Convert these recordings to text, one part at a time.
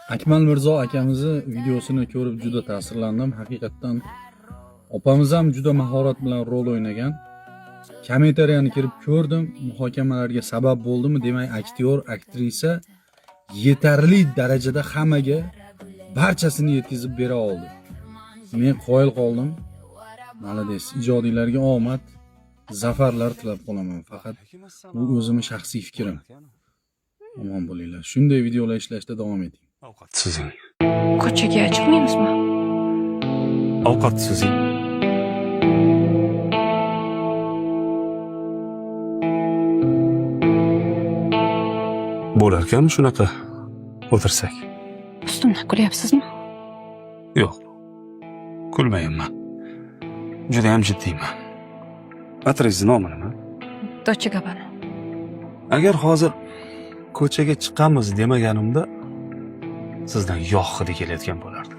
Akmal Mirzo akamizni videosini ko'rib juda ta'sirlandim. Haqiqatan opamiz ham juda mahorat bilan rol o'ynagan. Kommentariyani kirib ko'rdim, muhokamalarga sabab bo'ldimi? Demak, aktyor, aktrisa yetarli darajada hammaga barchasini yetkazib bera oldi. Men qoyil qoldim. Malades, ijodiylarga omad, zafarlar tilab qolaman. Faqat bu o'zimning shaxsiy fikrim. Omon bo'linglar. Shunday videolar ishlashda davom eting. Ovqatsizing. Ko'chaga chiqmaymizmi? Ovqatsizing. Bo'larkanmi shunaqa o'tirsak? Ustimdan kulyapsizmi? Yo'q. Kulmayman. Juda ham jiddiyman. Atringizni nomi nima? Docha Gabana. Agar hozir ko'chaga chiqamiz demaganimda sizdan yog' hidi kelayotgan bo'lardi.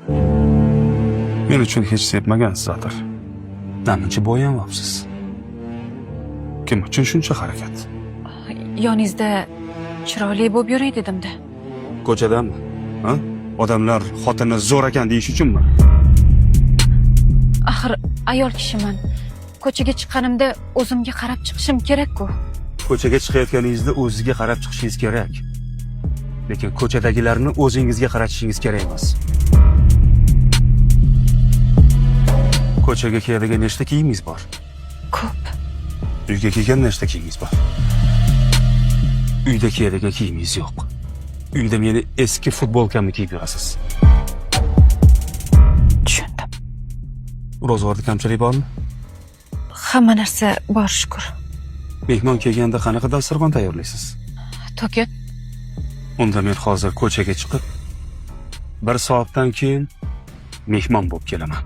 Men uchun hech sepmagansiz atir. Namuncha bo'yanyapsiz. Kim uchun shuncha harakat? Yoningizda chiroyli bo'lib yuray dedim-da. Ko'chadanmi? Ha? Odamlar xotinni zo'r ekan deyish uchunmi? Axir ayol kishiman. Ko'chaga chiqqanimda o'zimga qarab chiqishim kerak-ku. Ko'chaga chiqayotganingizda o'zingizga qarab chiqishingiz kerak. Lekin ko'chadagilarni o'zingizga qaratishingiz kerak emas. Ko'chaga kiyadigan nechta kiyimingiz bor? Ko'p. Uyga kelgan nechta kiyimingiz bor? Uyda kiyadigan kiyimingiz yo'q. Uyda meni eski futbolkamni kiyib yurasiz. Tushundim. Ro'zg'orda kamchilik bormi? Hamma narsa bor shukr. Mehmon kelganda qanaqa dasturxon tayyorlaysiz? To'kib, Unda men hozir ko'chaga chiqib, 1 soatdan keyin mehmon bo'lib kelaman.